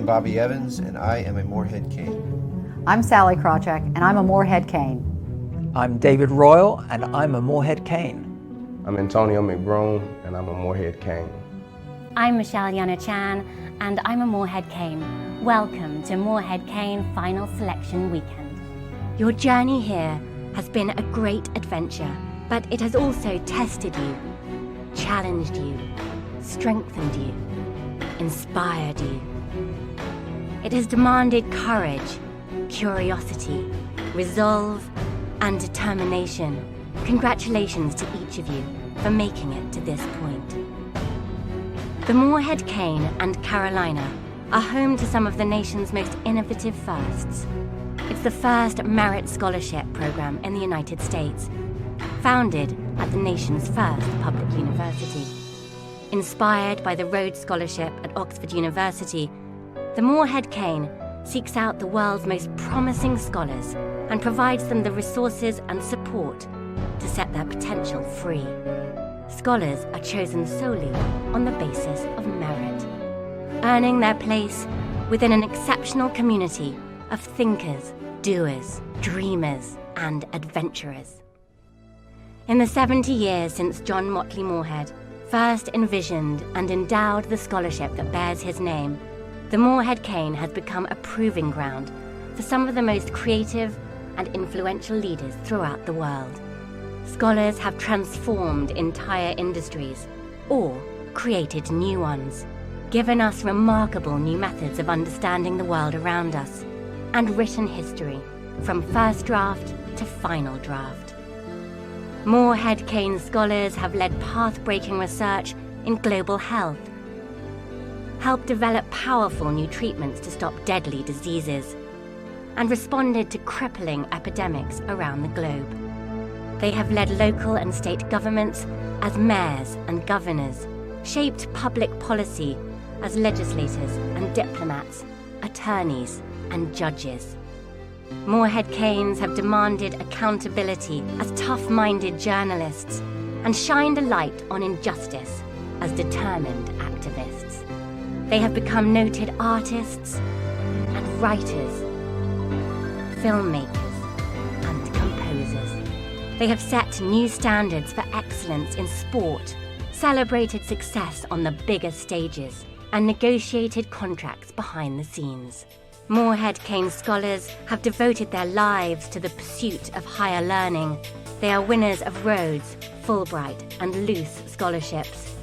Bobby Evans, and I am a Morehead-Cain. I'm Sally Krawcheck, and I'm a Morehead-Cain. I'm David Royal, and I'm a Morehead-Cain. I'm Antonio McBroom, and I'm a Morehead-Cain. I'm Michelle Yana-Chan, and I'm a Morehead-Cain. Welcome to Morehead-Cain Final Selection Weekend. Your journey here has been a great adventure, but it has also tested you, challenged you, strengthened you, inspired you. It has demanded courage, curiosity, resolve, and determination. Congratulations to each of you for making it to this point. The Morehead-Cain and Carolina are home to some of the nation's most innovative firsts. It's the first merit scholarship program in the United States, founded at the nation's first public university. Inspired by the Rhodes Scholarship at Oxford University, the Morehead-Cain seeks out the world's most promising scholars and provides them the resources and support to set their potential free. Scholars are chosen solely on the basis of merit, earning their place within an exceptional community of thinkers, doers, dreamers, and adventurers. In the 70 years since John Motley Morehead first envisioned and endowed the scholarship that bears his name, the Morehead-Cain has become a proving ground for some of the most creative and influential leaders throughout the world. Scholars have transformed entire industries or created new ones, given us remarkable new methods of understanding the world around us, and written history from first draft to final draft. Morehead-Cain scholars have led path-breaking research in global health, helped develop powerful new treatments to stop deadly diseases, and responded to crippling epidemics around the globe. They have led local and state governments as mayors and governors, shaped public policy as legislators and diplomats, attorneys and judges. Morehead-Cains have demanded accountability as tough-minded journalists and shined a light on injustice as determined activists. They have become noted artists and writers, filmmakers and composers. They have set new standards for excellence in sport, celebrated success on the biggest stages, and negotiated contracts behind the scenes. Morehead-Cain scholars have devoted their lives to the pursuit of higher learning. They are winners of Rhodes, Fulbright, and Luce scholarships.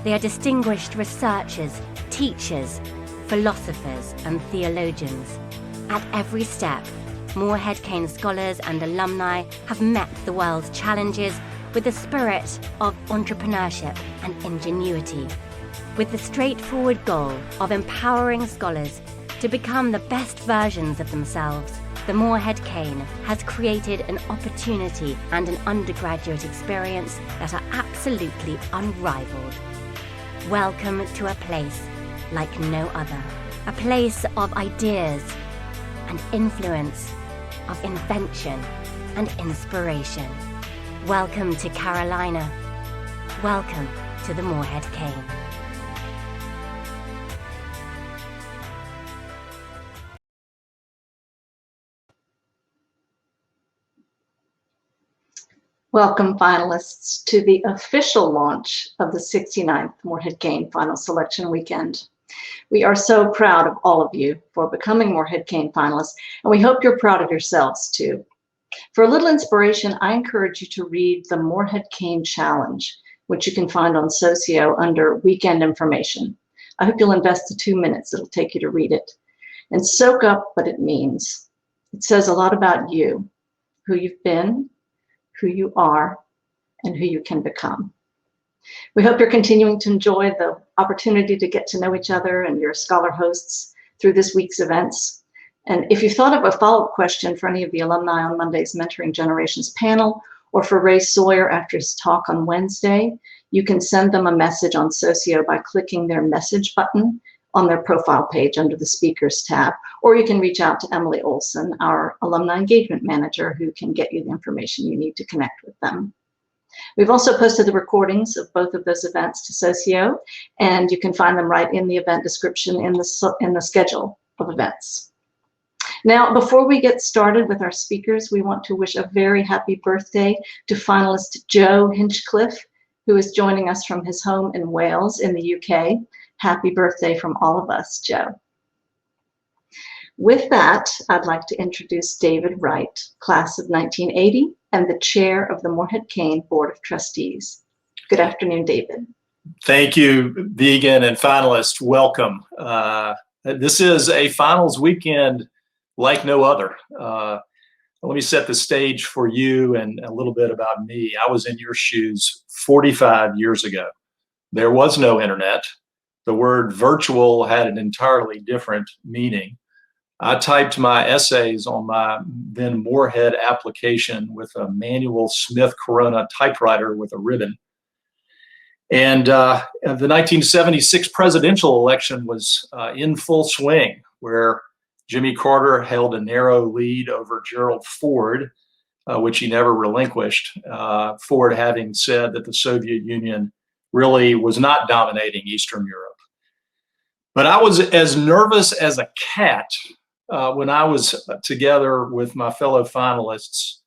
They are distinguished researchers, teachers, philosophers, and theologians. At every step, Morehead-Cain scholars and alumni have met the world's challenges with the spirit of entrepreneurship and ingenuity, with the straightforward goal of empowering scholars to become the best versions of themselves. The Morehead-Cain has created an opportunity and an undergraduate experience that are absolutely unrivaled. Welcome to a place like no other, a place of ideas and influence, of invention and inspiration. Welcome to Carolina. Welcome to the Morehead-Cain. Welcome, finalists, to the official launch of the 69th Morehead-Cain Final Selection Weekend. We are so proud of all of you for becoming Morehead-Cain finalists, and we hope you're proud of yourselves too. For a little inspiration, I encourage you to read the Morehead-Cain Challenge, which you can find on Socio under Weekend Information. I hope you'll invest the 2 minutes it'll take you to read it and soak up what it means. It says a lot about you, who you've been, who you are, and who you can become. We hope you're continuing to enjoy the opportunity to get to know each other and your scholar hosts through this week's events. And if you thought of a follow-up question for any of the alumni on Monday's Mentoring Generations panel, or for Ray Sawyer after his talk on Wednesday, you can send them a message on Socio by clicking their message button on their profile page under the speakers tab, or you can reach out to Emily Olson, our alumni engagement manager, who can get you the information you need to connect with them. We've also posted the recordings of both of those events to Socio, and you can find them right in the event description in the schedule of events. Now, before we get started with our speakers, we want to wish a very happy birthday to finalist Joe Hinchcliffe, who is joining us from his home in Wales in the UK. Happy birthday from all of us, Joe. With that, I'd like to introduce David Wright, class of 1980, and the chair of the Morehead-Cain Board of Trustees. Good afternoon, David. Thank you, Vegan and finalists. Welcome. This is a finals weekend like no other. Let me set the stage for you and a little bit about me. I was in your shoes 45 years ago. There was no internet. The word virtual had an entirely different meaning. I typed my essays on my then Morehead application with a manual Smith Corona typewriter with a ribbon. And the 1976 presidential election was in full swing, where Jimmy Carter held a narrow lead over Gerald Ford, which he never relinquished. Ford having said that the Soviet Union really was not dominating Eastern Europe. But I was as nervous as a cat when I was together with my fellow finalists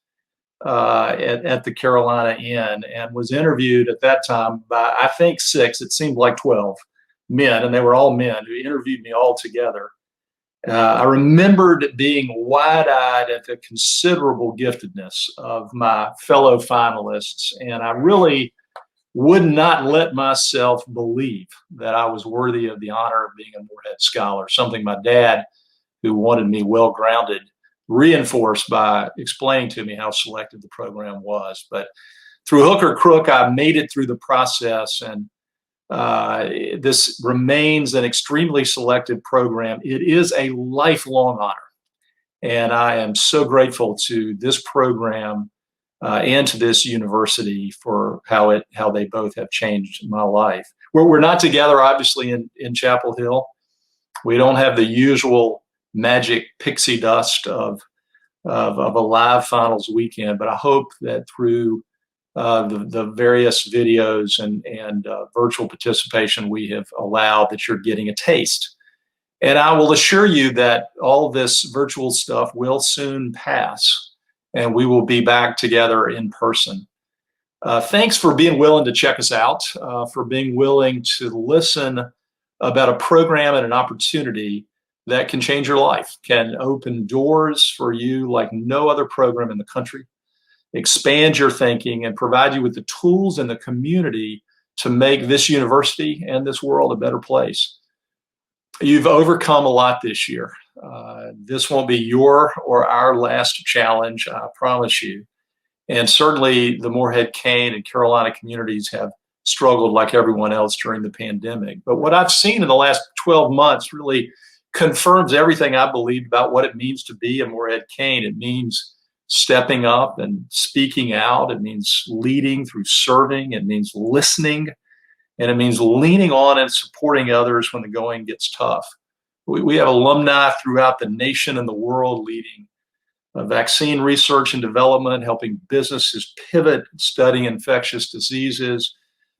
at the Carolina Inn, and was interviewed at that time by, I think, 6, it seemed like 12 men, and they were all men who interviewed me all together. I remembered being wide-eyed at the considerable giftedness of my fellow finalists, and I really would not let myself believe that I was worthy of the honor of being a Morehead Scholar, something my dad, who wanted me well-grounded, reinforced by explaining to me how selective the program was. But through hook or crook, I made it through the process, and this remains an extremely selective program. It is a lifelong honor, and I am so grateful to this program and to this university for how they both have changed my life. We're not together, obviously, in Chapel Hill. We don't have the usual magic pixie dust of a live finals weekend, but I hope that through the various videos and virtual participation we have allowed, that you're getting a taste. And I will assure you that all of this virtual stuff will soon pass, and we will be back together in person. Thanks for being willing to check us out, for being willing to listen about a program and an opportunity that can change your life, can open doors for you like no other program in the country, expand your thinking, and provide you with the tools and the community to make this university and this world a better place. You've overcome a lot this year. This won't be your or our last challenge, I promise you. And certainly the Morehead-Cain and Carolina communities have struggled like everyone else during the pandemic. But what I've seen in the last 12 months really confirms everything I believed about what it means to be a Morehead-Cain. It means stepping up and speaking out. It means leading through serving. It means listening. And it means leaning on and supporting others when the going gets tough. We have alumni throughout the nation and the world leading vaccine research and development, helping businesses pivot, studying infectious diseases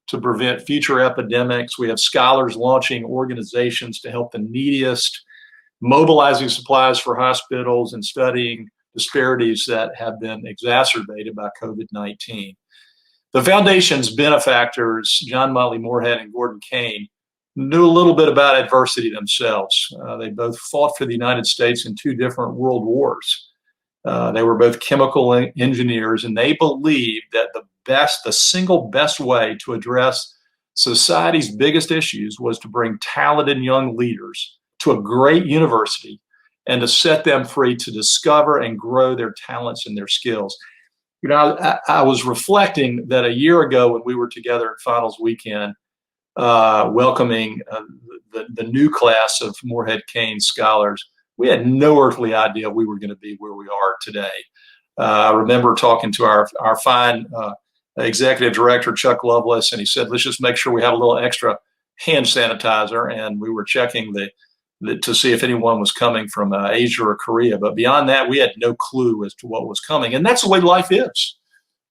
to prevent future epidemics. We have scholars launching organizations to help the neediest, mobilizing supplies for hospitals, and studying disparities that have been exacerbated by COVID-19. The foundation's benefactors, John Motley Morehead and Gordon Cain, knew a little bit about adversity themselves. They both fought for the United States in 2 different world wars. They were both chemical engineers, and they believed that the single best way to address society's biggest issues was to bring talented young leaders to a great university and to set them free to discover and grow their talents and their skills. You know, I was reflecting that a year ago when we were together at finals weekend, welcoming the new class of Morehead-Cain scholars, we had no earthly idea we were going to be where we are today. I remember talking to our fine executive director, Chuck Lovelace, and he said, let's just make sure we have a little extra hand sanitizer. And we were checking to see if anyone was coming from Asia or Korea. But beyond that, we had no clue as to what was coming. And that's the way life is.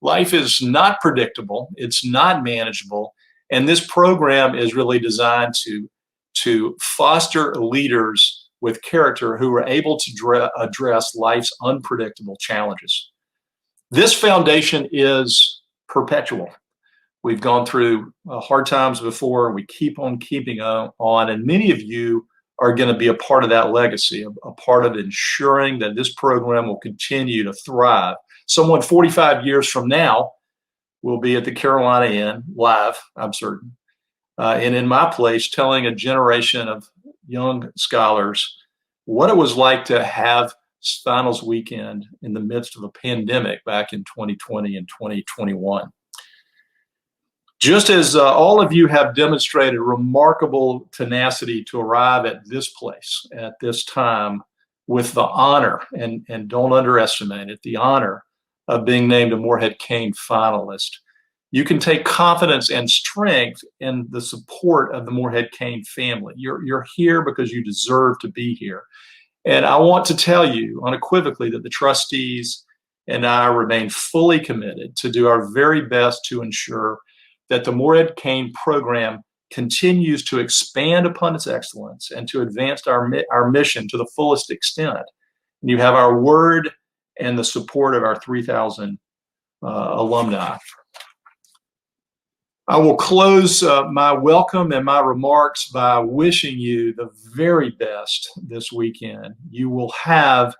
Life is not predictable. It's not manageable. And this program is really designed to foster leaders with character who are able to address life's unpredictable challenges. This foundation is perpetual. We've gone through hard times before. We keep on keeping on. And many of you are going to be a part of that legacy, a part of ensuring that this program will continue to thrive. Someone 45 years from now will be at the Carolina Inn live, I'm certain, and in my place telling a generation of young scholars what it was like to have finals weekend in the midst of a pandemic back in 2020 and 2021. Just as all of you have demonstrated remarkable tenacity to arrive at this place at this time with the honor, and don't underestimate it, the honor of being named a Morehead-Cain finalist, you can take confidence and strength in the support of the Morehead-Cain family. You're here because you deserve to be here. And I want to tell you unequivocally that the trustees and I remain fully committed to do our very best to ensure that the Morehead-Cain program continues to expand upon its excellence and to advance our mission to the fullest extent. And you have our word and the support of our 3,000 alumni. I will close my welcome and my remarks by wishing you the very best this weekend. You will have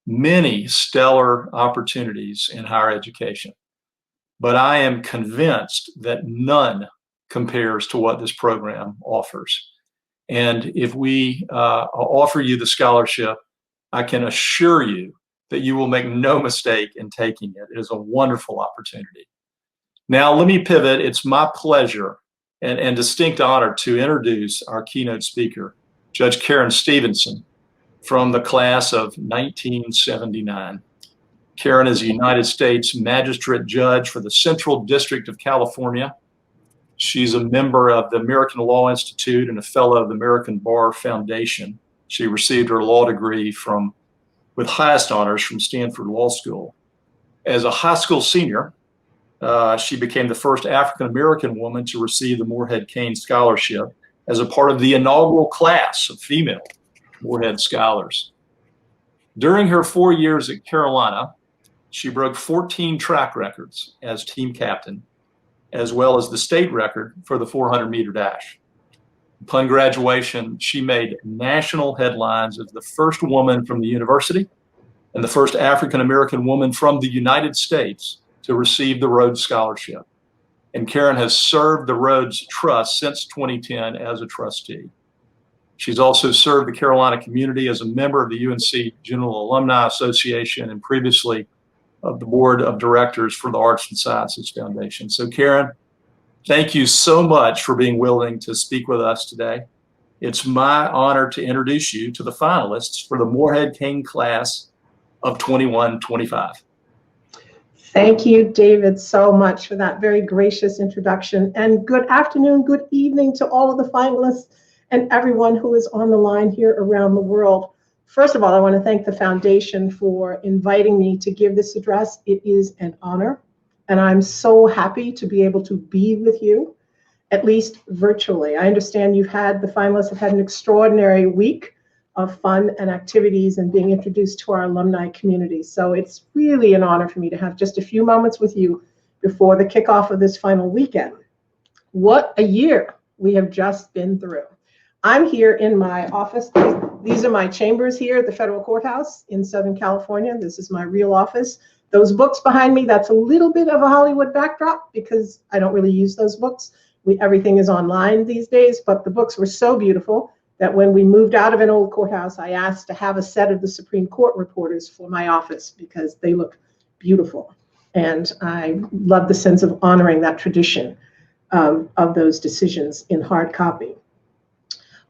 many stellar opportunities in higher education, but I am convinced that none compares to what this program offers. And if we offer you the scholarship, I can assure you that you will make no mistake in taking it. It is a wonderful opportunity. Now, let me pivot. It's my pleasure and distinct honor to introduce our keynote speaker, Judge Karen Stevenson, from the class of 1979. Karen is a United States Magistrate Judge for the Central District of California. She's a member of the American Law Institute and a fellow of the American Bar Foundation. She received her law degree with highest honors from Stanford Law School. As a high school senior, she became the first African-American woman to receive the Morehead-Cain Scholarship as a part of the inaugural class of female Morehead Scholars. During her 4 years at Carolina, she broke 14 track records as team captain, as well as the state record for the 400-meter dash. Upon graduation, she made national headlines as the first woman from the university and the first African-American woman from the United States to receive the Rhodes Scholarship. And Karen has served the Rhodes Trust since 2010 as a trustee. She's also served the Carolina community as a member of the UNC General Alumni Association and previously of the Board of Directors for the Arts and Sciences Foundation. So Karen, thank you so much for being willing to speak with us today. It's my honor to introduce you to the finalists for the Morehead-Cain class of 21-25. Thank you, David, so much for that very gracious introduction. And good afternoon, good evening to all of the finalists and everyone who is on the line here around the world. First of all, I want to thank the foundation for inviting me to give this address. It is an honor, and I'm so happy to be able to be with you, at least virtually. I understand the finalists have had an extraordinary week of fun and activities and being introduced to our alumni community. So it's really an honor for me to have just a few moments with you before the kickoff of this final weekend. What a year we have just been through. I'm here in my office. These are my chambers here at the federal courthouse in Southern California. This is my real office. Those books behind me, that's a little bit of a Hollywood backdrop because I don't really use those books. Everything is online these days, but the books were so beautiful that when we moved out of an old courthouse, I asked to have a set of the Supreme Court reporters for my office because they look beautiful. And I love the sense of honoring that tradition of those decisions in hard copy.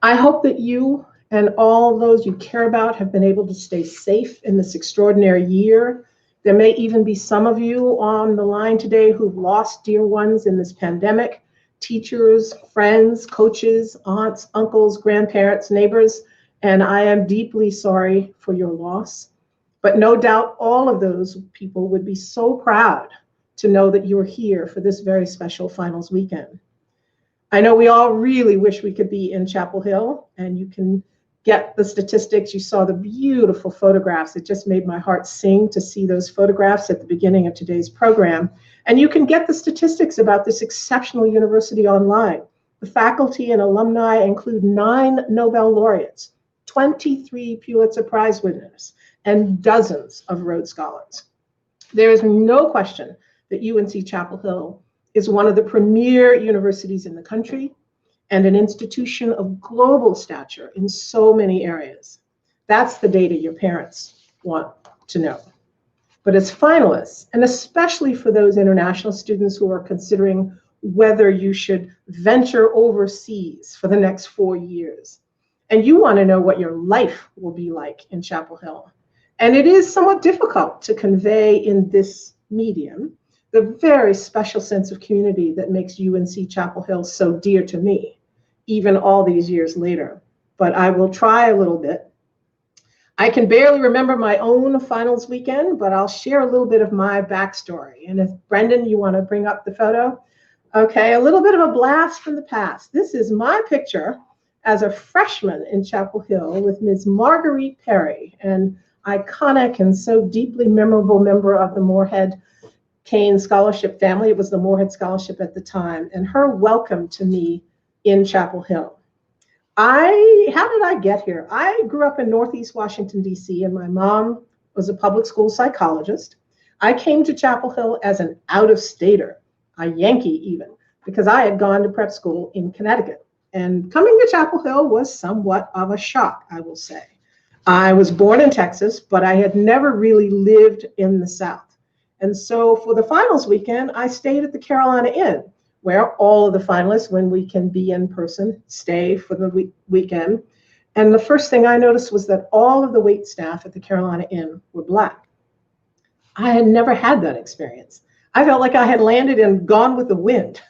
I hope that you and all those you care about have been able to stay safe in this extraordinary year. There may even be some of you on the line today who've lost dear ones in this pandemic. Teachers, friends, coaches, aunts, uncles, grandparents, neighbors, and I am deeply sorry for your loss. But no doubt all of those people would be so proud to know that you are here for this very special finals weekend. I know we all really wish we could be in Chapel Hill, and you can get the statistics. You saw the beautiful photographs. It just made my heart sing to see those photographs at the beginning of today's program. And you can get the statistics about this exceptional university online. The faculty and alumni include 9 Nobel laureates, 23 Pulitzer Prize winners, and dozens of Rhodes Scholars. There is no question that UNC Chapel Hill is one of the premier universities in the country and an institution of global stature in so many areas. That's the data your parents want to know. But as finalists, and especially for those international students who are considering whether you should venture overseas for the next 4 years, and you want to know what your life will be like in Chapel Hill, and it is somewhat difficult to convey in this medium the very special sense of community that makes UNC Chapel Hill so dear to me, even all these years later. But I will try a little bit. I can barely remember my own finals weekend, but I'll share a little bit of my backstory. And if Brendan, you want to bring up the photo? Okay, a little bit of a blast from the past. This is my picture as a freshman in Chapel Hill with Ms. Marguerite Perry, an iconic and so deeply memorable member of the Morehead-Cain scholarship family. It was the Morehead Scholarship at the time, and her welcome to me in Chapel Hill. How did I get here? I grew up in Northeast Washington, D.C., and my mom was a public school psychologist. I came to Chapel Hill as an out-of-stater, a Yankee even, because I had gone to prep school in Connecticut. And coming to Chapel Hill was somewhat of a shock, I will say. I was born in Texas, but I had never really lived in the South. And so for the finals weekend, I stayed at the Carolina Inn, where all of the finalists, when we can be in person, stay for the weekend. And the first thing I noticed was that all of the wait staff at the Carolina Inn were Black. I had never had that experience. I felt like I had landed and gone with the wind.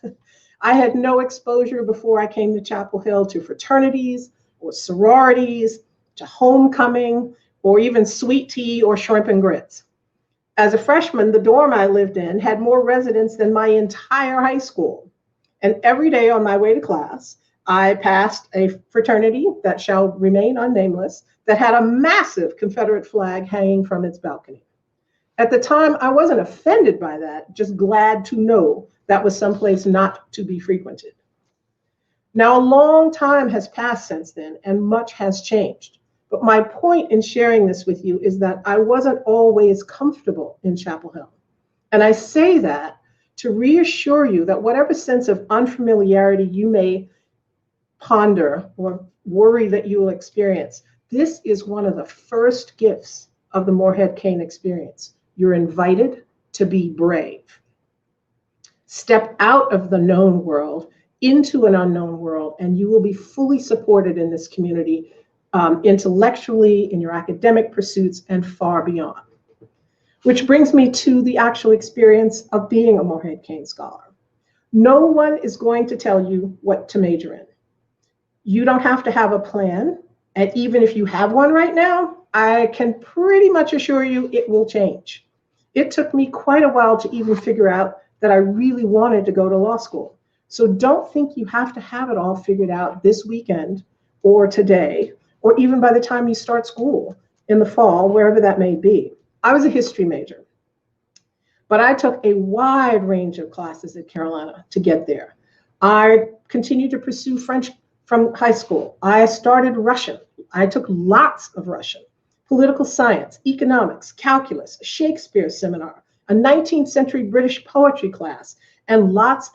I had no exposure before I came to Chapel Hill to fraternities or sororities, to homecoming, or even sweet tea or shrimp and grits. As a freshman, the dorm I lived in had more residents than my entire high school. And every day on my way to class, I passed a fraternity that shall remain unnameless that had a massive Confederate flag hanging from its balcony. At the time, I wasn't offended by that, just glad to know that was someplace not to be frequented. Now, a long time has passed since then, and much has changed. But my point in sharing this with you is that I wasn't always comfortable in Chapel Hill. And I say that to reassure you that whatever sense of unfamiliarity you may ponder or worry that you will experience, this is one of the first gifts of the Morehead-Cain experience. You're invited to be brave. Step out of the known world into an unknown world, and you will be fully supported in this community, intellectually, in your academic pursuits, and far beyond. Which brings me to the actual experience of being a Morehead-Cain scholar. No one is going to tell you what to major in. You don't have to have a plan, and even if you have one right now, I can pretty much assure you it will change. It took me quite a while to even figure out that I really wanted to go to law school. So don't think you have to have it all figured out this weekend or today, or even by the time you start school in the fall, wherever that may be. I was a history major, but I took a wide range of classes at Carolina to get there. I continued to pursue French from high school. I started Russian. I took lots of Russian, political science, economics, calculus, a Shakespeare seminar, a 19th century British poetry class, and lots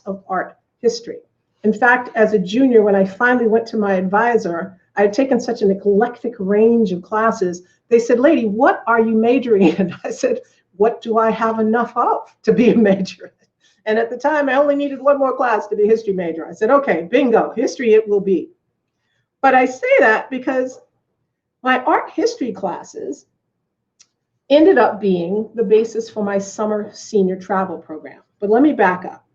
of art history. In fact, as a junior, when I finally went to my advisor, I had taken such an eclectic range of classes. They said, "Lady, what are you majoring in?" I said, "What do I have enough of to be a major?" And at the time, I only needed one more class to be a history major. I said, "Okay, bingo, history it will be." But I say that because my art history classes ended up being the basis for my summer senior travel program. But let me back up.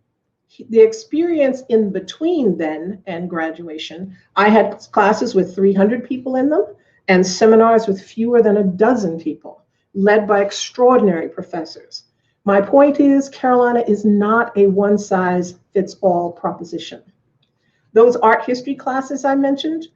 The experience in between then and graduation, I had classes with 300 people in them and seminars with fewer than a dozen people, led by extraordinary professors. My point is, Carolina is not a one-size-fits-all proposition. Those art history classes I mentioned,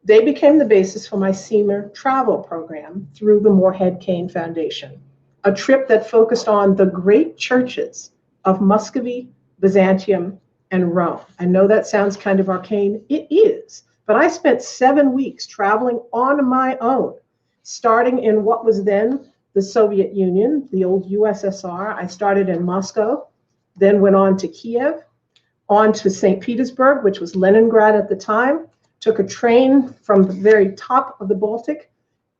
they became the basis for my senior travel program through the Morehead-Cain Foundation, a trip that focused on the great churches of Muscovy, Byzantium, and Rome. I know that sounds kind of arcane. It is, but I spent 7 weeks traveling on my own, starting in what was then the Soviet Union, the old USSR. I started in Moscow, then went on to Kiev, on to St. Petersburg, which was Leningrad at the time, took a train from the very top of the Baltic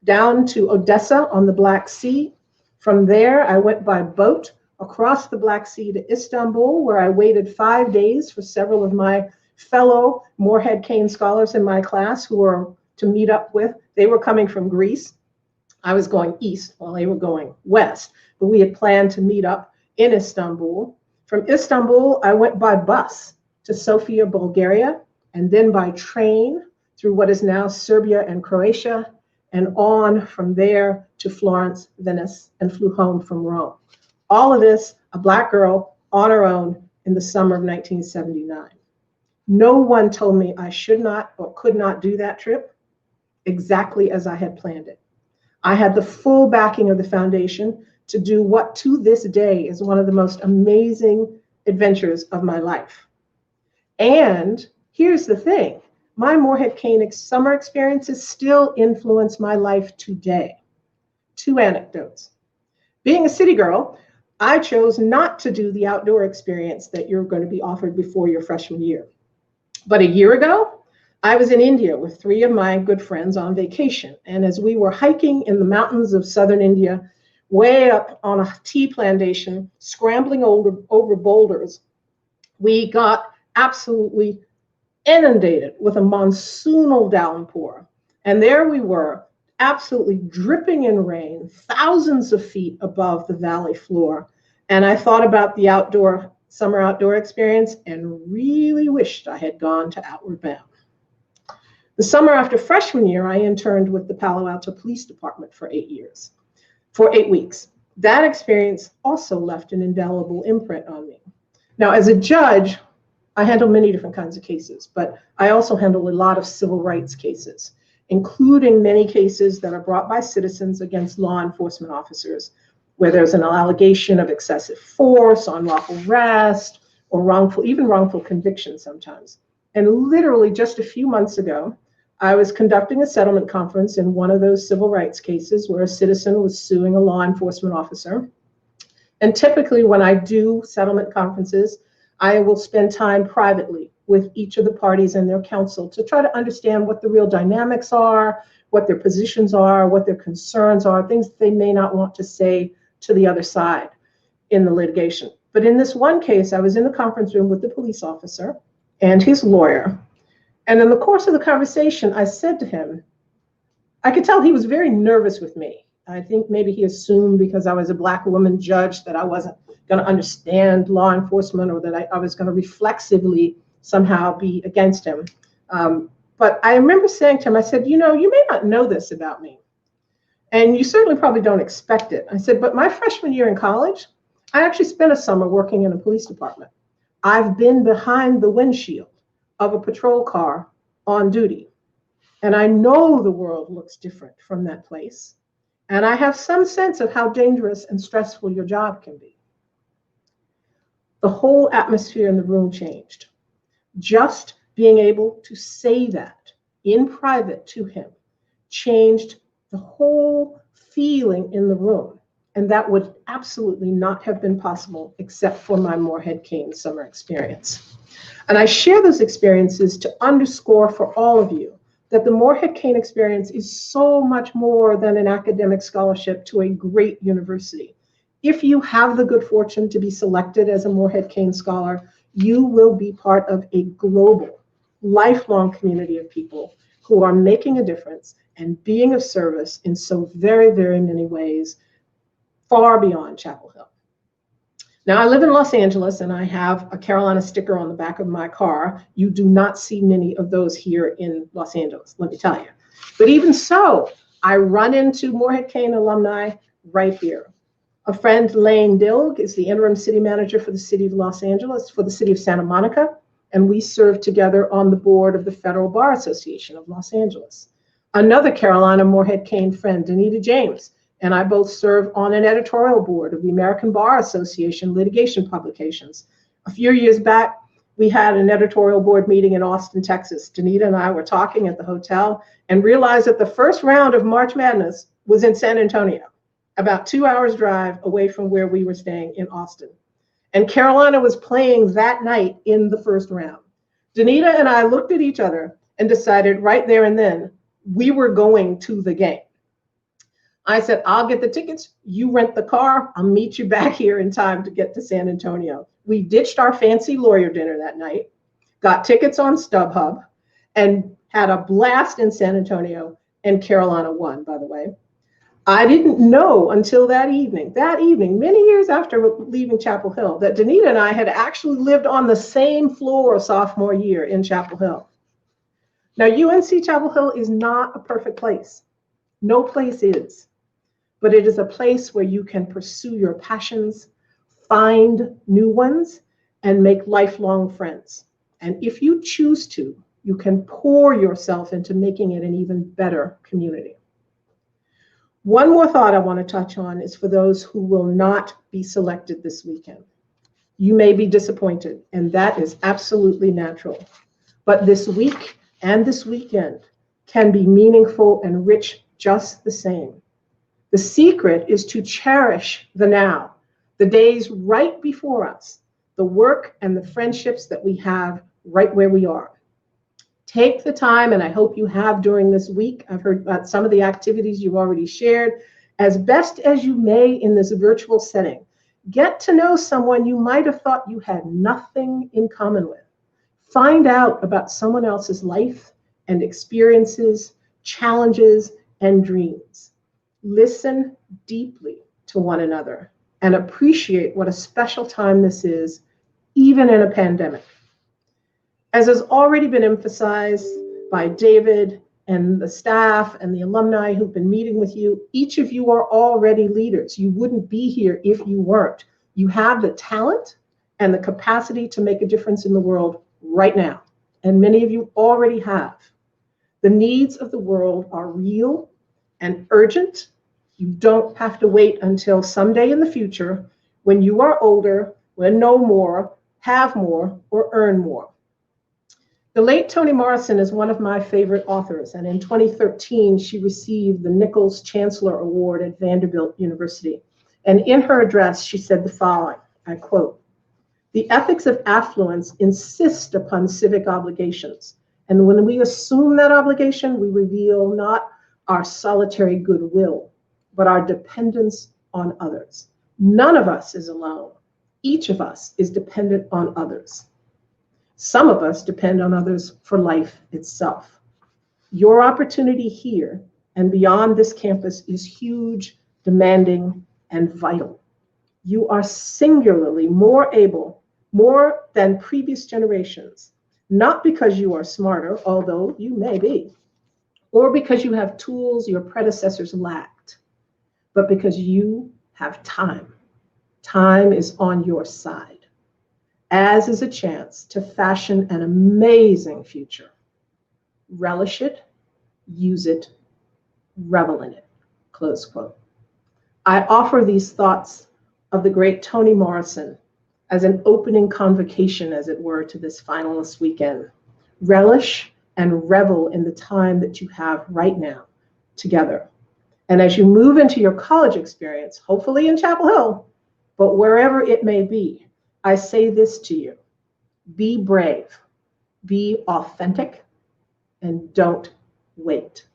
down to Odessa on the Black Sea. From there, I went by boat across the Black Sea to Istanbul, where I waited 5 days for several of my fellow Morehead-Cain scholars in my class who were to meet up with. They were coming from Greece. I was going east while they were going west, but we had planned to meet up in Istanbul. From Istanbul, I went by bus to Sofia, Bulgaria, and then by train through what is now Serbia and Croatia, and on from there to Florence, Venice, and flew home from Rome. All of this, a Black girl on her own in the summer of 1979. No one told me I should not or could not do that trip exactly as I had planned it. I had the full backing of the foundation to do what to this day is one of the most amazing adventures of my life. And here's the thing, my Morehead-Cain summer experiences still influence my life today. 2 anecdotes. Being a city girl, I chose not to do the outdoor experience that you're going to be offered before your freshman year. But a year ago, I was in India with 3 of my good friends on vacation. And as we were hiking in the mountains of southern India, way up on a tea plantation, scrambling over boulders, we got absolutely inundated with a monsoonal downpour. And there we were, absolutely dripping in rain, thousands of feet above the valley floor. And I thought about the summer outdoor experience and really wished I had gone to Outward Bound. The summer after freshman year, I interned with the Palo Alto Police Department for 8 weeks. That experience also left an indelible imprint on me. Now, as a judge, I handle many different kinds of cases, but I also handle a lot of civil rights cases, including many cases that are brought by citizens against law enforcement officers, where there's an allegation of excessive force, unlawful arrest, or wrongful conviction sometimes. And literally just a few months ago, I was conducting a settlement conference in one of those civil rights cases where a citizen was suing a law enforcement officer. And typically when I do settlement conferences, I will spend time privately with each of the parties and their counsel to try to understand what the real dynamics are, what their positions are, what their concerns are, things that they may not want to say to the other side in the litigation. But in this one case, I was in the conference room with the police officer and his lawyer. And in the course of the conversation, I said to him, I could tell he was very nervous with me. I think maybe he assumed because I was a Black woman judge that I wasn't going to understand law enforcement, or that I was going to reflexively somehow be against him. But I remember saying to him, I said, you know, you may not know this about me, and you certainly probably don't expect it. I said, but my freshman year in college, I actually spent a summer working in a police department. I've been behind the windshield of a patrol car on duty. And I know the world looks different from that place. And I have some sense of how dangerous and stressful your job can be. The whole atmosphere in the room changed. Just being able to say that in private to him changed the whole feeling in the room. And that would absolutely not have been possible except for my Morehead-Cain summer experience. And I share those experiences to underscore for all of you that the Morehead-Cain experience is so much more than an academic scholarship to a great university. If you have the good fortune to be selected as a Morehead-Cain scholar, you will be part of a global, lifelong community of people who are making a difference and being of service in so very, very many ways, far beyond Chapel Hill. Now, I live in Los Angeles and I have a Carolina sticker on the back of my car. You do not see many of those here in Los Angeles, let me tell you. But even so, I run into Morehead-Cain alumni right here. A friend, Lane Dilg, is the interim city manager for the city of Los Angeles, for the city of Santa Monica, and we serve together on the board of the Federal Bar Association of Los Angeles. Another Carolina Morehead-Cain friend, Danita James, and I both serve on an editorial board of the American Bar Association litigation publications. A few years back, we had an editorial board meeting in Austin, Texas. Danita and I were talking at the hotel and realized that the first round of March Madness was in San Antonio, about 2 hours drive away from where we were staying in Austin. And Carolina was playing that night in the first round. Danita and I looked at each other and decided right there and then we were going to the game. I said, I'll get the tickets, you rent the car, I'll meet you back here in time to get to San Antonio. We ditched our fancy lawyer dinner that night, got tickets on StubHub, and had a blast in San Antonio, and Carolina won, by the way. I didn't know until that evening, many years after leaving Chapel Hill, that Danita and I had actually lived on the same floor sophomore year in Chapel Hill. Now, UNC Chapel Hill is not a perfect place. No place is. But it is a place where you can pursue your passions, find new ones, and make lifelong friends. And if you choose to, you can pour yourself into making it an even better community. One more thought I want to touch on is for those who will not be selected this weekend. You may be disappointed, and that is absolutely natural. But this week and this weekend can be meaningful and rich just the same. The secret is to cherish the now, the days right before us, the work and the friendships that we have right where we are. Take the time, and I hope you have during this week, I've heard about some of the activities you've already shared, as best as you may in this virtual setting. Get to know someone you might have thought you had nothing in common with. Find out about someone else's life and experiences, challenges, and dreams. Listen deeply to one another and appreciate what a special time this is, even in a pandemic. As has already been emphasized by David and the staff and the alumni who've been meeting with you, each of you are already leaders. You wouldn't be here if you weren't. You have the talent and the capacity to make a difference in the world right now, and many of you already have. The needs of the world are real and urgent. You don't have to wait until someday in the future when you are older, when know more, have more, or earn more. The late Toni Morrison is one of my favorite authors, and in 2013, she received the Nichols Chancellor Award at Vanderbilt University. And in her address, she said the following, I quote, "The ethics of affluence insist upon civic obligations. And when we assume that obligation, we reveal not our solitary goodwill, but our dependence on others. None of us is alone. Each of us is dependent on others. Some of us depend on others for life itself. Your opportunity here and beyond this campus is huge, demanding, and vital. You are singularly more able, more than previous generations, not because you are smarter, although you may be, or because you have tools your predecessors lacked, but because you have time. Time is on your side, as is a chance to fashion an amazing future. Relish it, use it, revel in it," close quote. I offer these thoughts of the great Toni Morrison as an opening convocation, as it were, to this finalist weekend. Relish and revel in the time that you have right now together. And as you move into your college experience, hopefully in Chapel Hill, but wherever it may be, I say this to you: be brave, be authentic, and don't wait.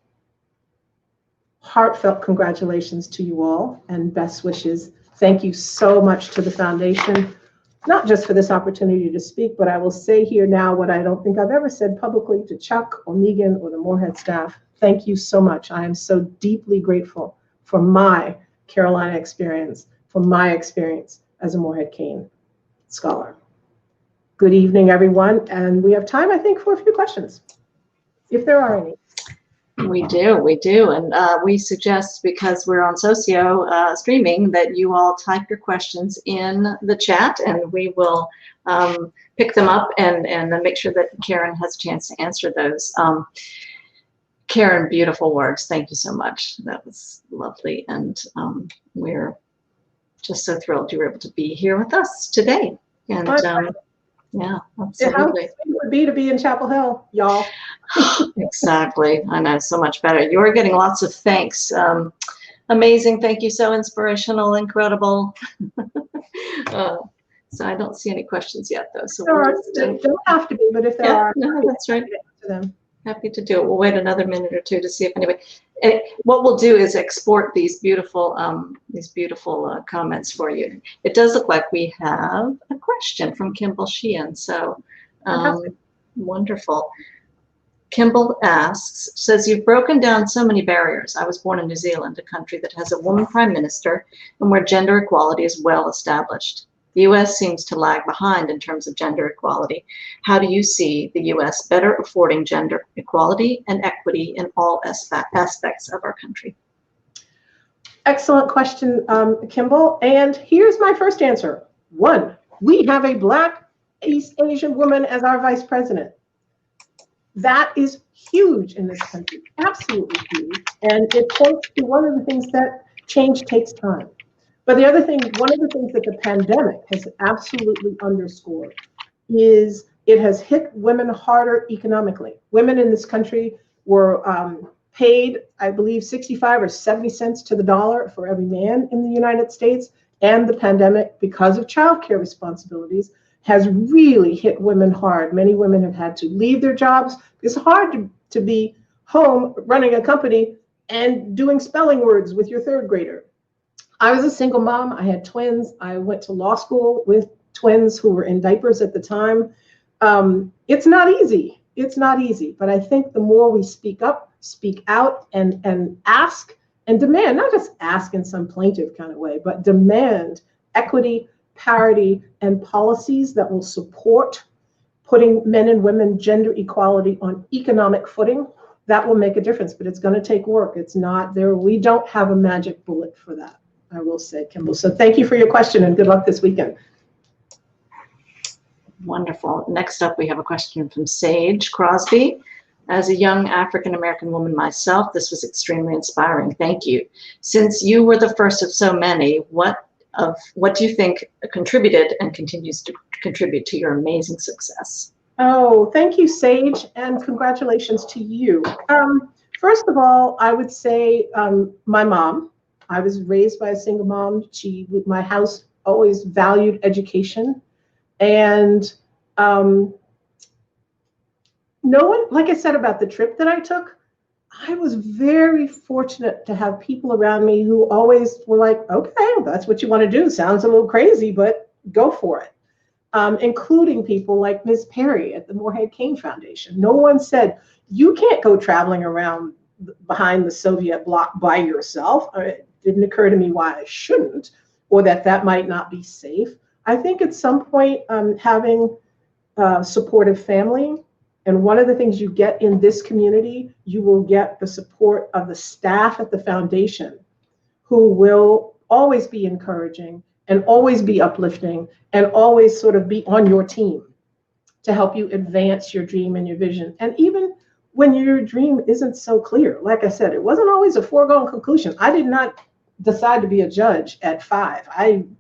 Heartfelt congratulations to you all and best wishes. Thank you so much to the foundation, not just for this opportunity to speak, but I will say here now what I don't think I've ever said publicly to Chuck or Megan or the Morehead staff. Thank you so much. I am so deeply grateful for my Carolina experience, for my experience as a Morehead-Cain scholar. Good evening, everyone. And we have time, I think, for a few questions, if there are any. We do. And we suggest, because we're on Socio streaming, that you all type your questions in the chat, and we will pick them up and then make sure that Karen has a chance to answer those. Karen, beautiful words. Thank you so much. That was lovely. And we're just so thrilled you were able to be here with us today. And yeah, absolutely. How it would be to be in Chapel Hill, y'all. Exactly. I know, so much better. You're getting lots of thanks. Amazing. Thank you. So inspirational, incredible. So I don't see any questions yet, though. So There don't have to be, but if there are, no, that's right. to them. Happy to do it. We'll wait another minute or two to see if anybody. What we'll do is export these beautiful comments for you. It does look like we have a question from Kimball Sheehan. So wonderful. Kimball says, you've broken down so many barriers. I was born in New Zealand, a country that has a woman prime minister and where gender equality is well established. The U.S. seems to lag behind in terms of gender equality. How do you see the U.S. better affording gender equality and equity in all aspects of our country? Excellent question, Kimball. And here's my first answer. 1, we have a Black East Asian woman as our vice president. That is huge in this country, absolutely huge. And it points to one of the things that change takes time. But the other thing, one of the things that the pandemic has absolutely underscored is it has hit women harder economically. Women in this country were paid, I believe, 65 or 70 cents to the dollar for every man in the United States. And the pandemic, because of childcare responsibilities, has really hit women hard. Many women have had to leave their jobs. It's hard to be home running a company and doing spelling words with your third grader. I was a single mom. I had twins. I went to law school with twins who were in diapers at the time. It's not easy. It's not easy. But I think the more we speak up, speak out, and ask and demand, not just ask in some plaintive kind of way, but demand equity, parity, and policies that will support putting men and women gender equality on economic footing, that will make a difference. But it's going to take work. It's not there. We don't have a magic bullet for that, I will say, Kimball. So thank you for your question and good luck this weekend. Wonderful. Next up, we have a question from Sage Crosby. As a young African-American woman myself, this was extremely inspiring. Thank you. Since you were the first of so many, what do you think contributed and continues to contribute to your amazing success? Oh, thank you, Sage, and congratulations to you. First of all, I would say my mom. I was raised by a single mom. My house always valued education. And no one, like I said about the trip that I took, I was very fortunate to have people around me who always were like, okay, that's what you want to do. Sounds a little crazy, but go for it. Including people like Ms. Perry at the Morehead-Cain Foundation. No one said, you can't go traveling around behind the Soviet bloc by yourself. It didn't occur to me why I shouldn't, or that might not be safe. I think at some point having a supportive family, and one of the things you get in this community, you will get the support of the staff at the foundation who will always be encouraging and always be uplifting and always sort of be on your team to help you advance your dream and your vision. And even when your dream isn't so clear, like I said, it wasn't always a foregone conclusion. I did not decide to be a judge at 5.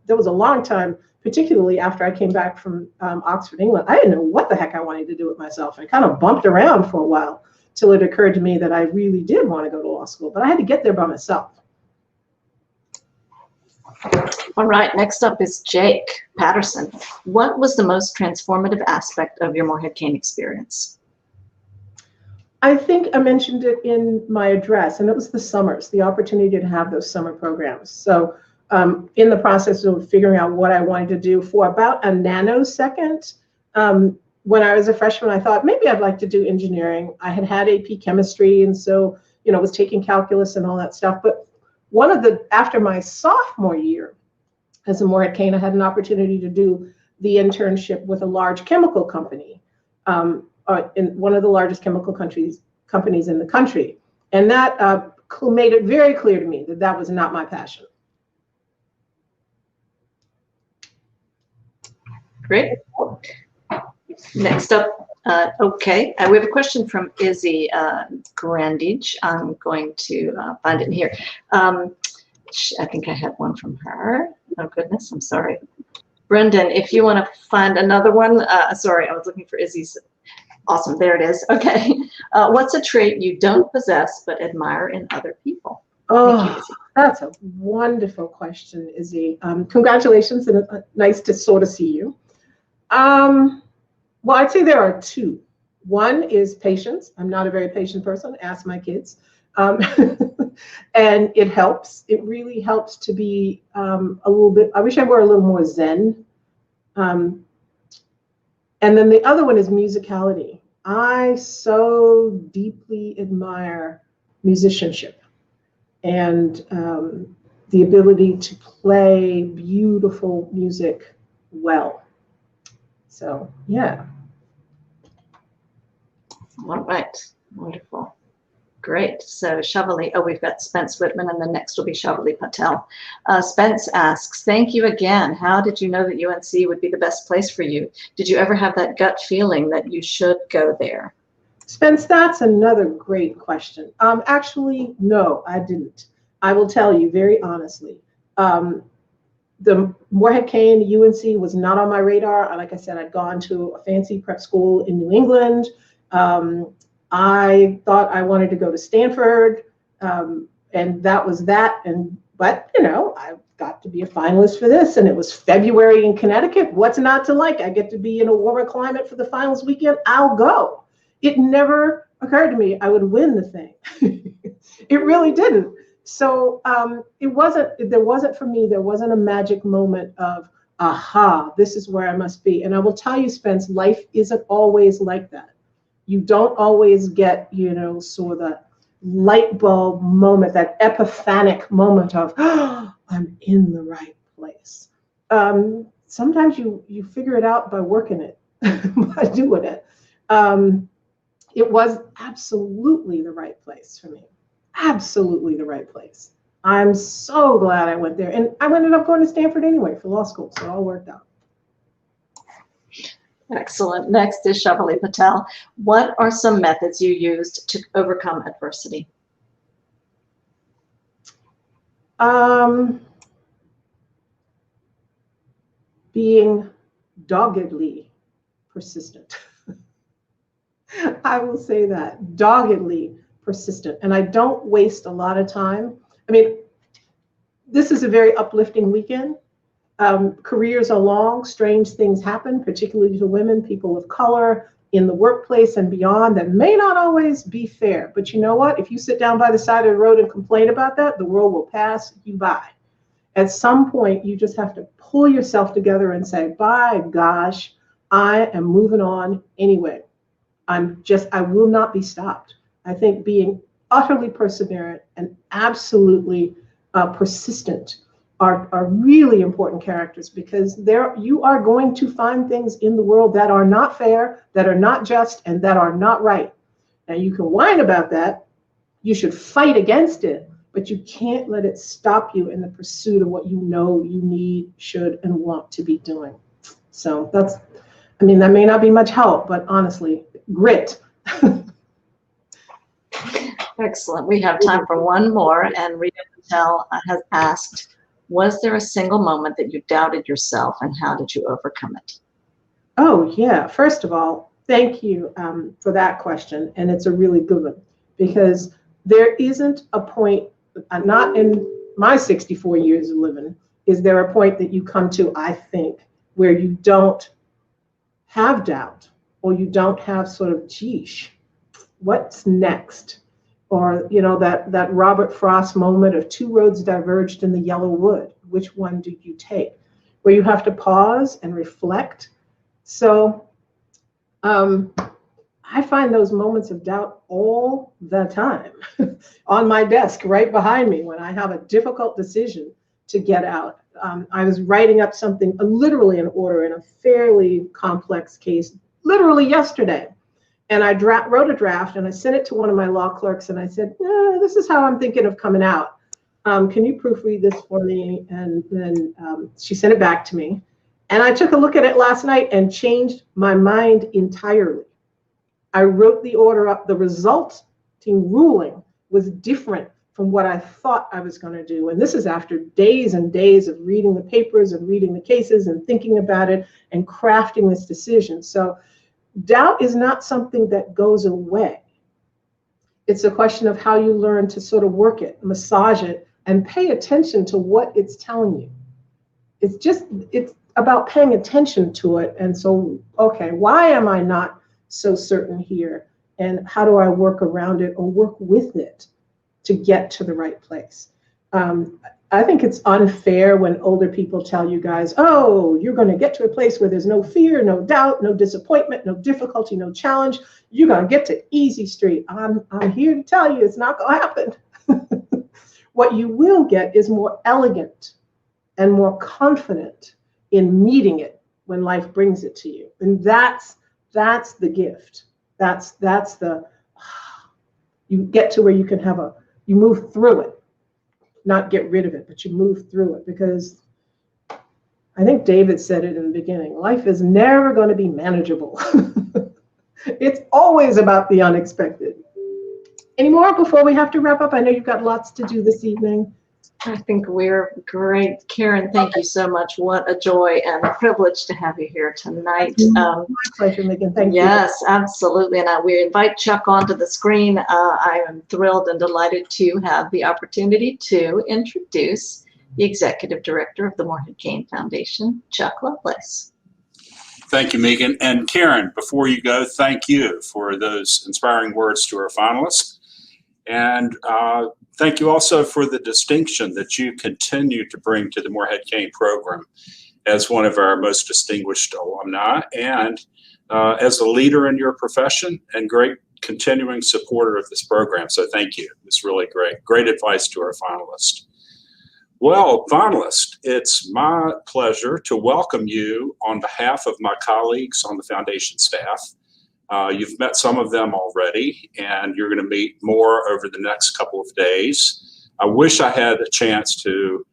There was a long time, particularly after I came back from Oxford, England, I didn't know what the heck I wanted to do with myself. I kind of bumped around for a while till it occurred to me that I really did want to go to law school, but I had to get there by myself. All right, next up is Jake Patterson. What was the most transformative aspect of your Morehead-Cain experience? I think I mentioned it in my address, and it was the summers, the opportunity to have those summer programs. So in the process of figuring out what I wanted to do for about a nanosecond, when I was a freshman, I thought maybe I'd like to do engineering. I had had AP chemistry, and so, was taking calculus and all that stuff. But after my sophomore year as a Morehead-Cain, I had an opportunity to do the internship with a large chemical company, in one of the largest chemical companies in the country. And that made it very clear to me that that was not my passion. Great. Next up, okay, we have a question from Izzy Grandage. I'm going to find it in here. I think I had one from her. Oh goodness, I'm sorry. Brendan, if you want to find another one, sorry, I was looking for Izzy's. Awesome, there it is. Okay. What's a trait you don't possess but admire in other people? Oh, Thank you, Izzy. that's a wonderful question, Izzy. Congratulations, and nice to sort of see you. Well, I'd say there are two. One is patience. I'm not a very patient person. Ask my kids. And it helps. It really helps to be a little bit, I wish I were a little more zen. And then the other one is musicality. I so deeply admire musicianship and the ability to play beautiful music well. So, yeah. All right, wonderful. Great. So Shavali, oh, we've got Spence Whitman, and then next will be Shavali Patel. Spence asks, thank you again. How did you know that UNC would be the best place for you? Did you ever have that gut feeling that you should go there? Spence, that's another great question. Actually, no, I didn't. I will tell you very honestly. The Morehead-Cain, the UNC, was not on my radar. Like I said, I'd gone to a fancy prep school in New England. I thought I wanted to go to Stanford, and that was that. But you know, I got to be a finalist for this, and it was February in Connecticut. What's not to like? I get to be in a warmer climate for the finals weekend. I'll go. It never occurred to me I would win the thing. It really didn't. So there wasn't for me, there wasn't a magic moment of, aha, this is where I must be. And I will tell you, Spence, life isn't always like that. You don't always get, you know, sort of the light bulb moment, that epiphanic moment of, oh, I'm in the right place. Sometimes you figure it out by working it, by doing it. It was absolutely the right place for me. Absolutely the right place. I'm so glad I went there. And I ended up going to Stanford anyway for law school, so it all worked out. Excellent. Next is Shavali Patel. What are some methods you used to overcome adversity? Being doggedly persistent. I will say that, doggedly persistent. And I don't waste a lot of time. I mean, this is a very uplifting weekend. Careers are long, strange things happen, particularly to women, people of color, in the workplace and beyond, that may not always be fair. But you know what? If you sit down by the side of the road and complain about that, the world will pass you by. At some point, you just have to pull yourself together and say, by gosh, I am moving on anyway. I will not be stopped. I think being utterly perseverant and absolutely persistent are really important characters, because you are going to find things in the world that are not fair, that are not just, and that are not right. Now, you can whine about that. You should fight against it, but you can't let it stop you in the pursuit of what you know you need, should, and want to be doing. So that may not be much help, but honestly, grit. Excellent. We have time for one more, and Rita Patel has asked, was there a single moment that you doubted yourself, and how did you overcome it? Oh, yeah. First of all, thank you for that question, and it's a really good one, because there isn't a point, not in my 64 years of living, is there a point that you come to, I think, where you don't have doubt, or you don't have sort of, geesh, what's next? Or, you know, that Robert Frost moment of two roads diverged in the yellow wood. Which one do you take? Where you have to pause and reflect. So I find those moments of doubt all the time on my desk right behind me when I have a difficult decision to get out. I was writing up something, literally an order in a fairly complex case, literally yesterday. And I wrote a draft and I sent it to one of my law clerks and I said, this is how I'm thinking of coming out. Can you proofread this for me? And then she sent it back to me. And I took a look at it last night and changed my mind entirely. I wrote the order up. The resulting ruling was different from what I thought I was going to do. And this is after days and days of reading the papers and reading the cases and thinking about it and crafting this decision. So doubt is not something that goes away. It's a question of how you learn to sort of work it, massage it, and pay attention to what it's telling you. It's about paying attention to it. And so, okay, why am I not so certain here? And how do I work around it or work with it to get to the right place? I think it's unfair when older people tell you guys, oh, you're going to get to a place where there's no fear, no doubt, no disappointment, no difficulty, no challenge. You're going to get to easy street. I'm here to tell you it's not going to happen. What you will get is more elegant and more confident in meeting it when life brings it to you. And that's the gift. That's the, you get to where you can you move through it. Not get rid of it, but you move through it, because I think David said it in the beginning, life is never going to be manageable. It's always about the unexpected. Any more before we have to wrap up? I know you've got lots to do this evening. I think we're great. Karen, thank you so much. What a joy and a privilege to have you here tonight. My pleasure, Megan. Thank you. Yes, absolutely. And we invite Chuck onto the screen. I am thrilled and delighted to have the opportunity to introduce the Executive Director of the Morehead-Cain Foundation, Chuck Lovelace. Thank you, Megan. And Karen, before you go, thank you for those inspiring words to our finalists. And thank you also for the distinction that you continue to bring to the Morehead-Cain program as one of our most distinguished alumni and as a leader in your profession and great continuing supporter of this program. So thank you. It's really great. Great advice to our finalists. Well, finalists, it's my pleasure to welcome you on behalf of my colleagues on the foundation staff. You've met some of them already, and you're going to meet more over the next couple of days. I wish I had a chance to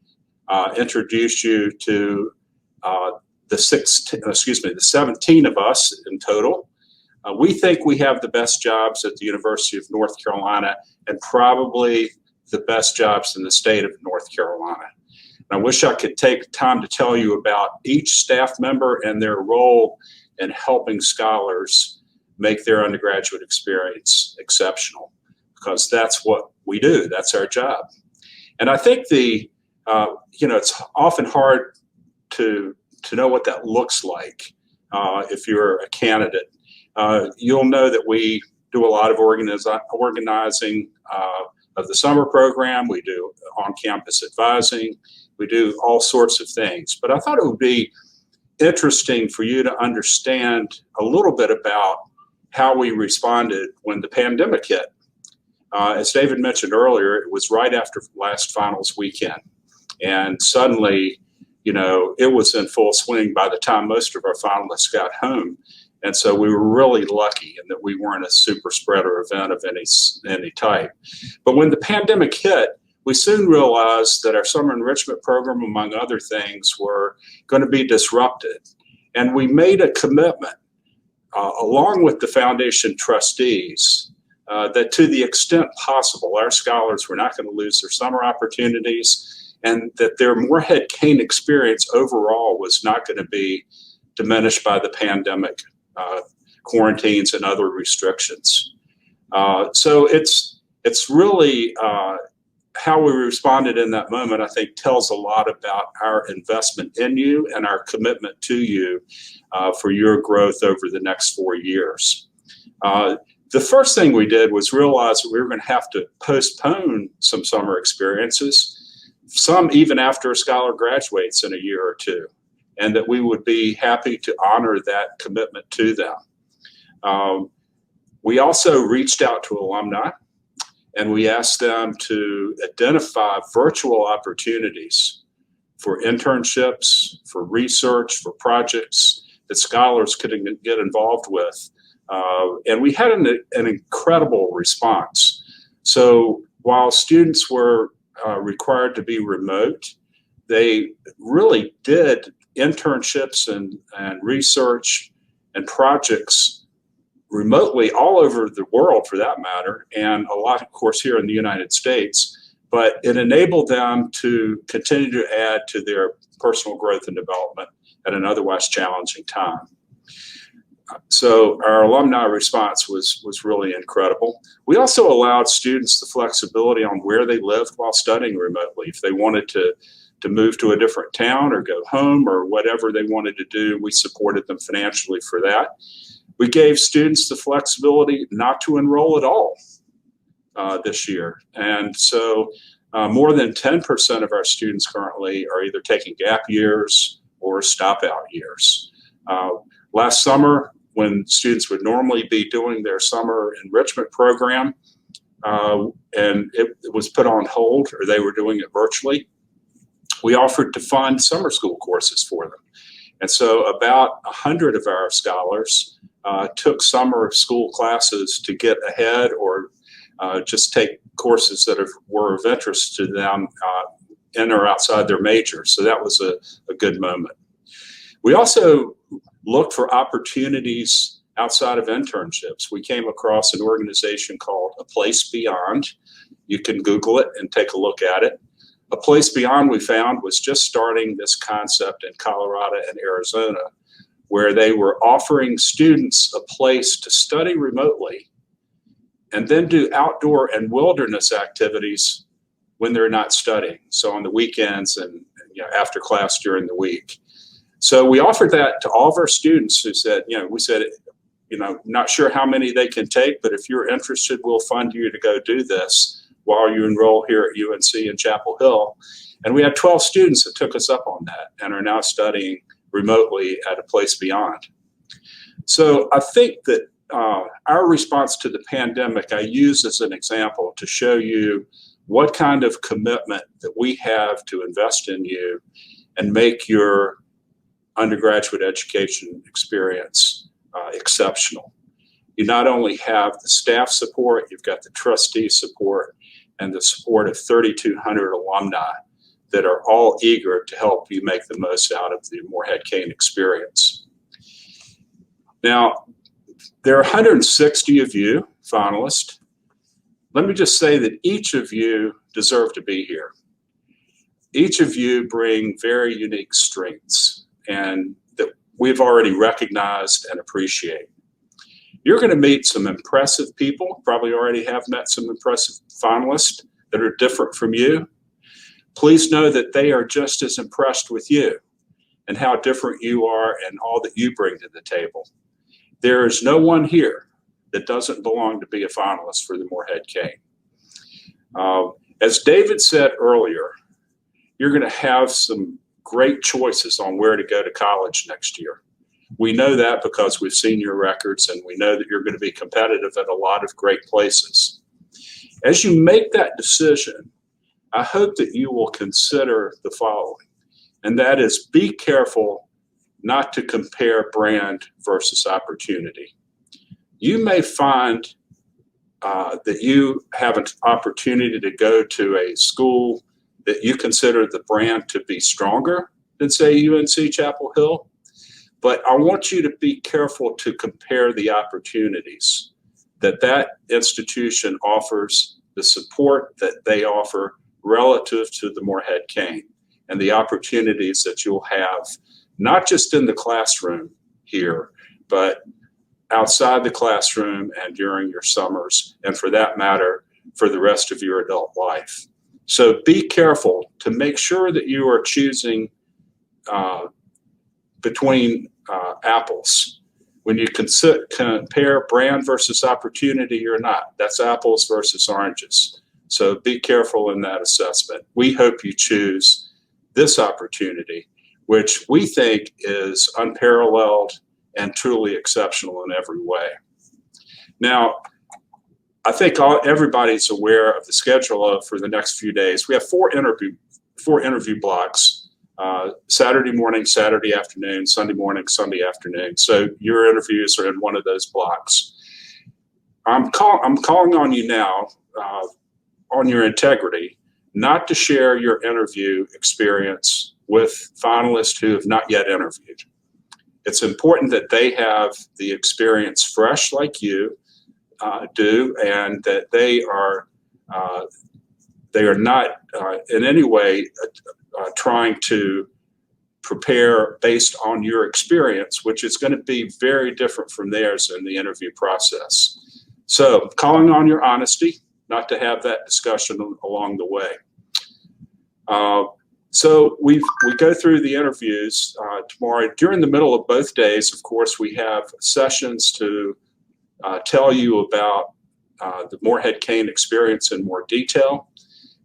introduce you to the 17 of us in total. We think we have the best jobs at the University of North Carolina and probably the best jobs in the state of North Carolina. And I wish I could take time to tell you about each staff member and their role in helping scholars make their undergraduate experience exceptional, because that's what we do. That's our job. And I think it's often hard to know what that looks like if you're a candidate. You'll know that we do a lot of organizing of the summer program. We do on-campus advising. We do all sorts of things. But I thought it would be interesting for you to understand a little bit about how we responded when the pandemic hit. As David mentioned earlier, it was right after last finals weekend. And suddenly, it was in full swing by the time most of our finalists got home. And so we were really lucky in that we weren't a super spreader event of any type. But when the pandemic hit, we soon realized that our summer enrichment program, among other things, were going to be disrupted. And we made a commitment, along with the foundation trustees, that to the extent possible, our scholars were not going to lose their summer opportunities, and that their Morehead-Cain experience overall was not going to be diminished by the pandemic, quarantines and other restrictions. So it's really how we responded in that moment, I think, tells a lot about our investment in you and our commitment to you for your growth over the next 4 years. The first thing we did was realize that we were going to have to postpone some summer experiences, some even after a scholar graduates in a year or two, and that we would be happy to honor that commitment to them. We also reached out to alumni, and we asked them to identify virtual opportunities for internships, for research, for projects that scholars could get involved with And we had an incredible response. So while students were required to be remote, they really did internships and research and projects remotely all over the world, for that matter, and a lot, of course, here in the United States. But it enabled them to continue to add to their personal growth and development at an otherwise challenging time. So our alumni response was really incredible. We also allowed students the flexibility on where they lived while studying remotely. If they wanted to move to a different town or go home or whatever they wanted to do, we supported them financially for that. We gave students the flexibility not to enroll at all this year. And so more than 10% of our students currently are either taking gap years or stop out years. Last summer, when students would normally be doing their summer enrichment program, and it was put on hold, or they were doing it virtually, we offered to fund summer school courses for them. And so about 100 of our scholars took summer school classes to get ahead, or just take courses that were of interest to them in or outside their major. So that was a good moment. We also looked for opportunities outside of internships. We came across an organization called A Place Beyond. You can Google it and take a look at it. A Place Beyond, we found, was just starting this concept in Colorado and Arizona, where they were offering students a place to study remotely and then do outdoor and wilderness activities when they're not studying. So on the weekends and after class during the week. So we offered that to all of our students who said, we said, not sure how many they can take, but if you're interested, we'll fund you to go do this while you enroll here at UNC in Chapel Hill. And we had 12 students that took us up on that and are now studying remotely at A Place Beyond. So I think that our response to the pandemic, I use as an example to show you what kind of commitment that we have to invest in you and make your undergraduate education experience exceptional. You not only have the staff support, you've got the trustee support and the support of 3,200 alumni that are all eager to help you make the most out of the Morehead-Cain experience. Now, there are 160 of you finalists. Let me just say that each of you deserve to be here. Each of you bring very unique strengths and that we've already recognized and appreciate. You're going to meet some impressive people, probably already have met some impressive finalists that are different from you. Please know that they are just as impressed with you and how different you are and all that you bring to the table. There is no one here that doesn't belong to be a finalist for the Morehead-Cain. As David said earlier, you're going to have some great choices on where to go to college next year. We know that because we've seen your records, and we know that you're going to be competitive at a lot of great places. As you make that decision, I hope that you will consider the following, and that is be careful not to compare brand versus opportunity. You may find that you have an opportunity to go to a school that you consider the brand to be stronger than, say, UNC Chapel Hill. But I want you to be careful to compare the opportunities that that institution offers, the support that they offer relative to the Morehead-Cain, and the opportunities that you'll have, not just in the classroom here, but outside the classroom and during your summers, and for that matter, for the rest of your adult life. So be careful to make sure that you are choosing between apples. When you compare brand versus opportunity, you're not. That's apples versus oranges. So be careful in that assessment. We hope you choose this opportunity, which we think is unparalleled and truly exceptional in every way. Now, I think everybody's aware of the schedule for the next few days. We have four interview blocks Saturday morning, Saturday afternoon, Sunday morning, Sunday afternoon. So your interviews are in one of those blocks. I'm calling on you now, on your integrity, not to share your interview experience with finalists who have not yet interviewed. It's important that they have the experience fresh like you do, and that they are not in any way trying to prepare based on your experience, which is going to be very different from theirs in the interview process. So calling on your honesty, not to have that discussion along the way. So we go through the interviews tomorrow. During the middle of both days, of course, we have sessions to tell you about the Morehead-Cain experience in more detail,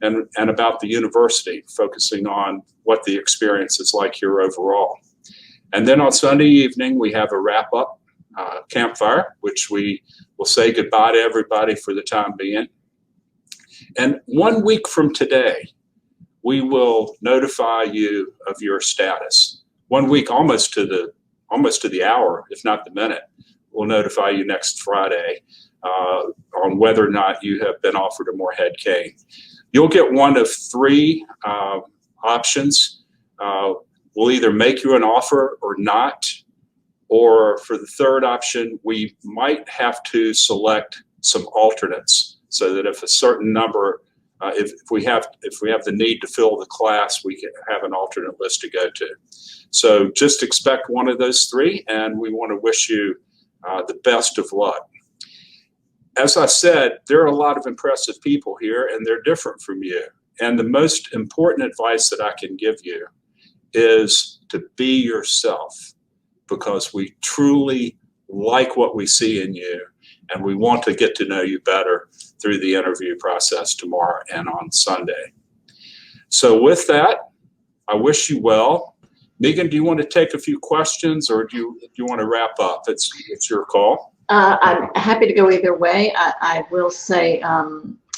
and about the university, focusing on what the experience is like here overall. And then on Sunday evening, we have a wrap-up campfire, which we will say goodbye to everybody for the time being. And 1 week from today, we will notify you of your status. 1 week, almost to the hour, if not the minute. We'll notify you next Friday on whether or not you have been offered a Morehead-Cain. You'll get one of three options. We'll either make you an offer or not, or for the third option, we might have to select some alternates so that if a certain number, if we have the need to fill the class, we can have an alternate list to go to. So just expect one of those three, and we want to wish you the best of luck. As I said, there are a lot of impressive people here, and they're different from you. And the most important advice that I can give you is to be yourself, because we truly like what we see in you, and we want to get to know you better through the interview process tomorrow and on Sunday. So with that, I wish you well. Megan, do you want to take a few questions, or do you want to wrap up? It's your call. I'm happy to go either way. I will say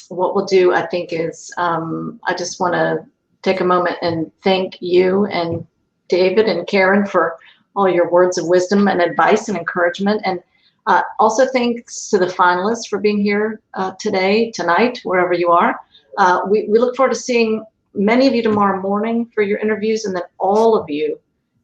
what we'll do, I think, is I just want to take a moment and thank you and David and Karen for all your words of wisdom and advice and encouragement. And also thanks to the finalists for being here today, tonight, wherever you are. We look forward to seeing many of you tomorrow morning for your interviews, and then all of you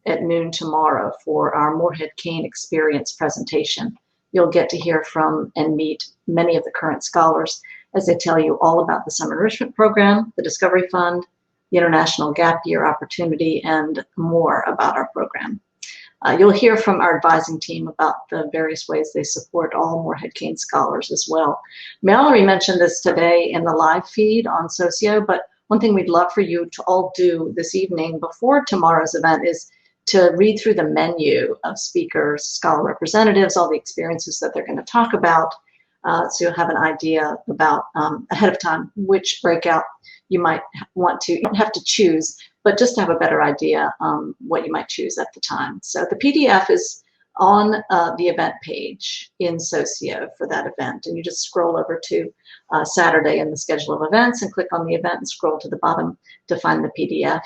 at noon tomorrow for our Morehead-Cain experience presentation. You'll get to hear from and meet many of the current scholars as they tell you all about the Summer Enrichment Program, the Discovery Fund, the International Gap Year Opportunity, and more about our program. You'll hear from our advising team about the various ways they support all Morehead-Cain scholars as well. Mallory mentioned this today in the live feed on Socio, but one thing we'd love for you to all do this evening before tomorrow's event is to read through the menu of speakers, scholar representatives, all the experiences that they're going to talk about, so you'll have an idea about ahead of time which breakout you might want to. You don't have to choose, but just to have a better idea what you might choose at the time. So the PDF is on the event page in Socio for that event, and you just scroll over to Saturday in the schedule of events and click on the event and scroll to the bottom to find the PDF.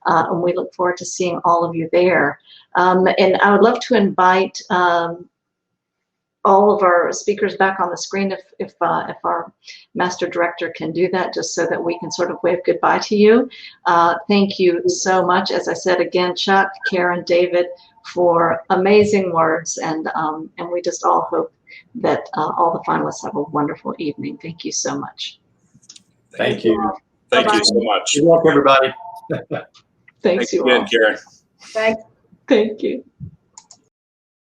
And we look forward to seeing all of you there. And I would love to invite all of our speakers back on the screen if our master director can do that, just so that we can sort of wave goodbye to you. Thank you so much. As I said again, Chuck, Karen, David, for amazing words, and we just all hope that all the finalists have a wonderful evening. Thank you so much. Thank you. Thank you so much. Good luck, everybody. Thanks you again, all. Karen. Thanks. Thank you.